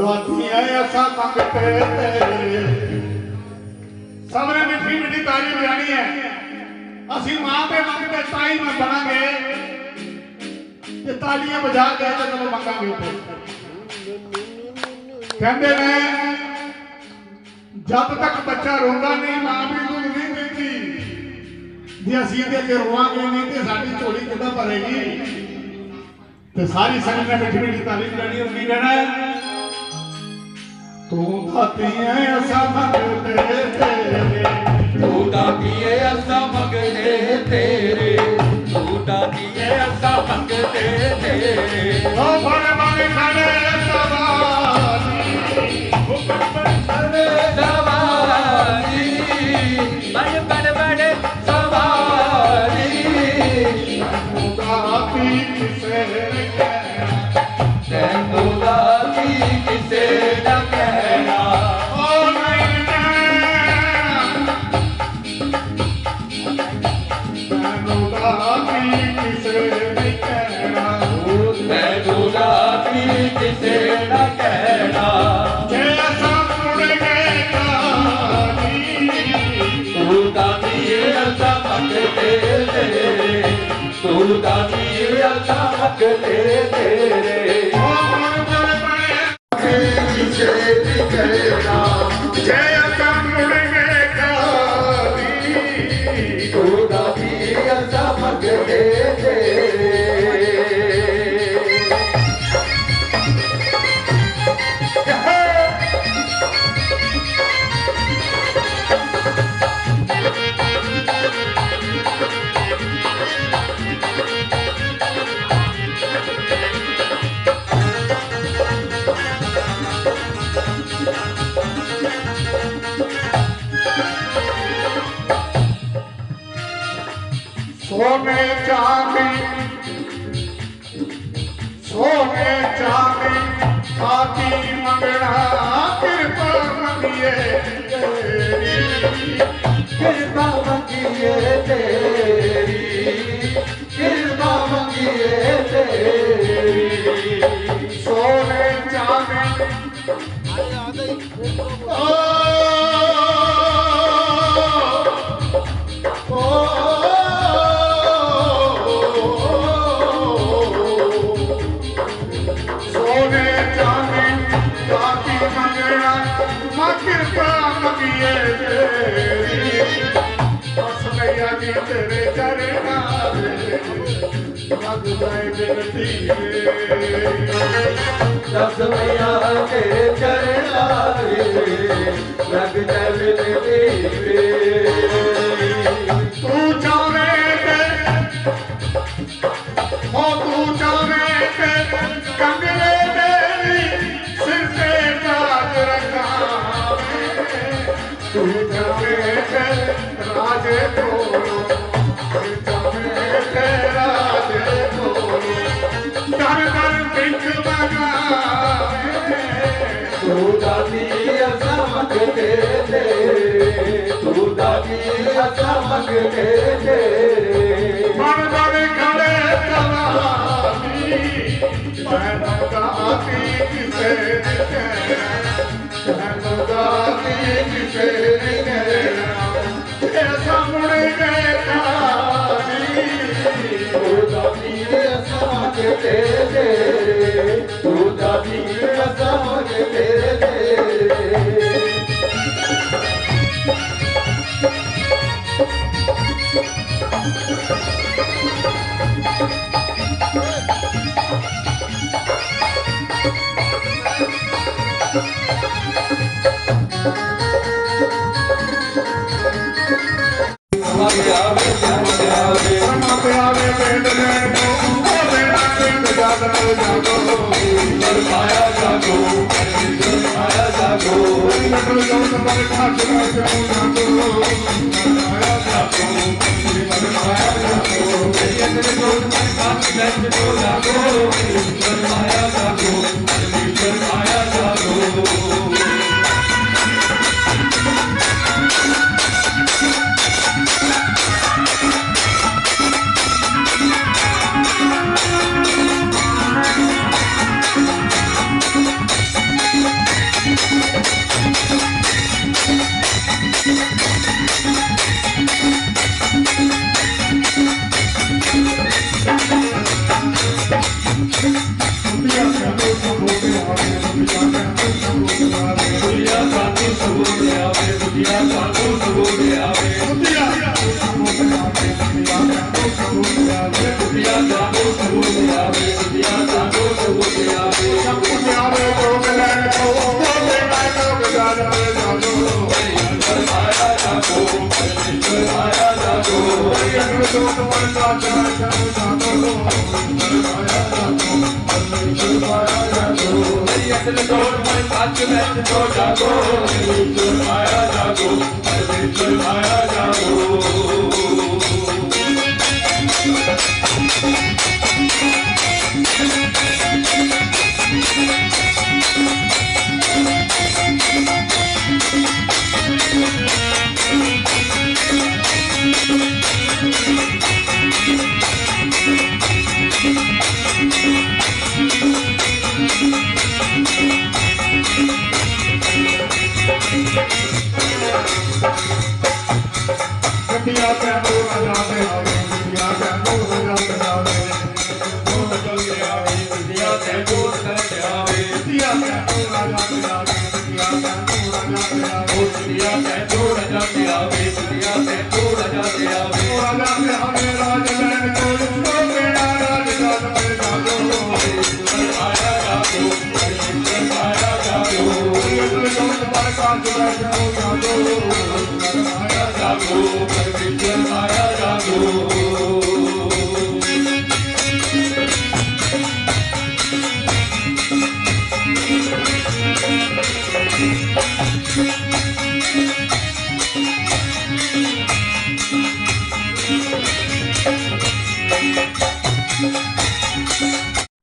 ऐसा मंगते सबने मिठी मिठी ताली बजानी है। असी मां के मंगते ताई में बनांगे ते तालियां बजा के तो चलो मंगांगे। कहते ने जब तक बच्चा रोंदा नहीं मां भी दूध नहीं देती। जे असी दे के रोवांगे नहीं तो साडी झोली किदां भरेगी। तो सारी संगत ने मिठी मिठी ताली बजानी और की कहना है तू दाती है असा मंगते तेरे, तू दाती है असा मंगते तेरे, तू दाती है असा मंगते तेरे। ओ बड़े बड़े खड़े सवारी, ओ बड़े खड़े सवारी, बड़े बड़े बड़े सवारी। तू दाती किसे तू दाती किसे न कहना। ओ नहीं तू दाती किसे नहीं कहना। तू दाती किसे न कहना। जैसा मुड़ेगा तू दाती असा मंगते तेरे, तू दाती असा मंगते तेरे। तू दाती असा मंगते तेरे। सोने चांदी सोने चांदी आती मंगना कृपा मंगिए तेरी, कृपा मंगिए तेरी, कृपा मंगिए तेरी। सोने चांदी सोने चांदी आती मंगना मां कृपा मंगिए तेरी। बस मैया जी तेरे चरणा लग जाए बिनती दस मैया तेरे चरणा लग जाए बिनती। तू चाहे हो तू चाहे कंगले तेरी सिर पे ताज रखा। तू चाहे राजे बोलो राजे बोलो दर दर बिच बगा। तू दाती असा मंगते तेरे, तू दाती असा मंगते तेरे। बड़ बड़े खड़े सवारी मैं दाती किसे मैं दाती किसे ऐसा मुड़े गए तू दाती असा मंगते तेरे, तू दाती असा मंगते तेरे। जोड़ पर सच में तो जागो परमेश्वर माया जागो परमेश्वर माया जागो गड्डियां कैंडो राजा दे आवे गड्डियां कैंडो राजा दे आवे दुनिया से दूर कर आवे गड्डियां कैंडो राजा दे आवे गड्डियां कैंडो राजा दे आवे दुनिया से दूर जाते आवे दुनिया से दूर जाते आवे राजा दे आवे राज लैन कोई छो मेरा राज गाल में जागो माया जागो परमेश्वर माया जागो ये लोग बार काज बैठो जागो माया जागो परमेश्वर माया जागो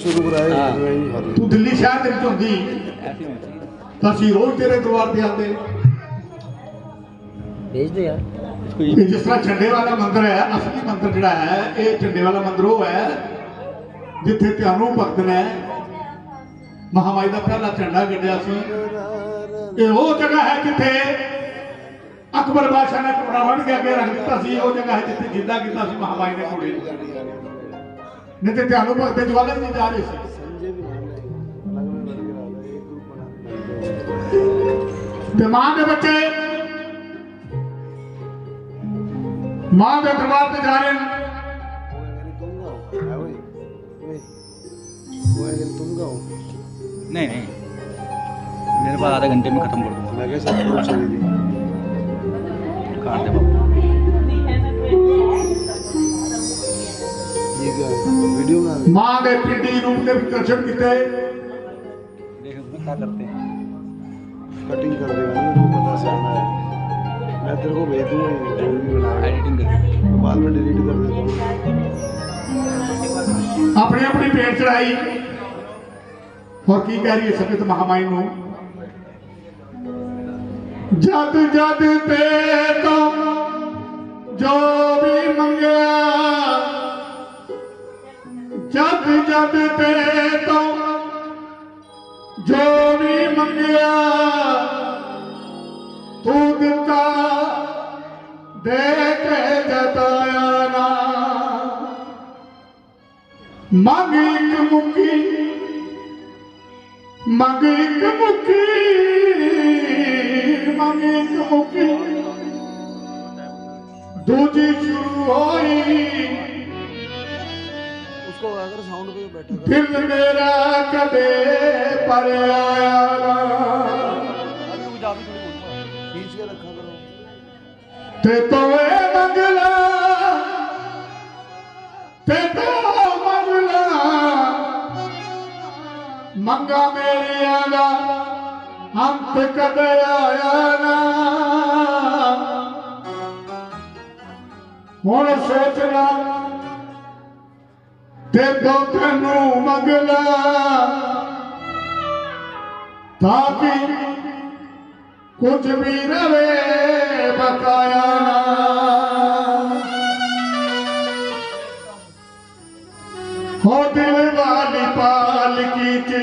शुरू कराए तू दिल्ली शहर ਦੇ ਵਿੱਚ ਹੁੰਦੀ ਤਾਂ ਅਸੀਂ ਰੋਜ਼ ਤੇਰੇ ਦਰਬਾਰ ਤੇ ਆਉਂਦੇ भेज दो यार ਇਹ ਜਿਸ ਤਰ੍ਹਾਂ ਝੰਡੇ ਵਾਲਾ ਮੰਦਿਰ ਹੈ ਅਸਲੀ ਮੰਦਿਰ ਜਿਹੜਾ ਹੈ ਇਹ ਝੰਡੇ ਵਾਲਾ ਮੰਦਿਰ ਉਹ ਹੈ ਜਿੱਥੇ ਧਿਆਨੂ ਭਗਤ ਨੇ ਮਹਾਮਾਈ ਦਾ ਪਹਿਲਾ ਝੰਡਾ ਗੱਡਿਆ ਸੀ ਇਹ ਉਹ ਜਗ੍ਹਾ ਹੈ ਜਿੱਥੇ ਅਕਬਰ ਬਾਦਸ਼ਾਹ ਨੇ ਘੋੜਾ ਵੜ ਕੇ ਅੱਗੇ ਰੱਖ ਦਿੱਤਾ ਸੀ ਉਹ ਜਗ੍ਹਾ ਹੈ ਜਿੱਥੇ ਜਿੰਦਾ ਕੀਤਾ ਸੀ ਮਹਾਮਾਈ ਨੇ ਘੋੜੇ ਨੂੰ नहीं तो ध्यान भगत ज्वाला नहीं जा रहे मां के बच्चे मां के दरबार से जा रहे हैं नहीं नहीं मेरे पास आधे घंटे में खत्म कर दूंगा काट दे बाबू वीडियो बना मां के पिंडी रूप के दर्शन किए देख क्या करते हैं कटिंग कर देगा ना पता चलना है मैं तेरे को भेज दूंगा जो भी बनाया एडिटिंग कर बाद में डिलीट कर देता हूँ अपनी अपनी पेट चढ़ाई और की कह रही है सकित महामाई नु जद जद ते तो जो भी मंगया जद जद ते तो जो भी मंगया तू दिता दे के जताया ना मंग एक मुक्की मंग एक मुक्की मंग एक मुक्की दूजी शुरू होई उसको अगर साउंड पे बैठा कर दिल मेरा कदे पर आया ना खींच के रखा करो ते तो ए मंगला ते तो मंगला मंगा मेरे आगा अंत कदे आया ना हुण सोचना ते दो तेनू मंगला ताकि कुछ भी रवे बकाया ना हो दिल वाली पाल की थी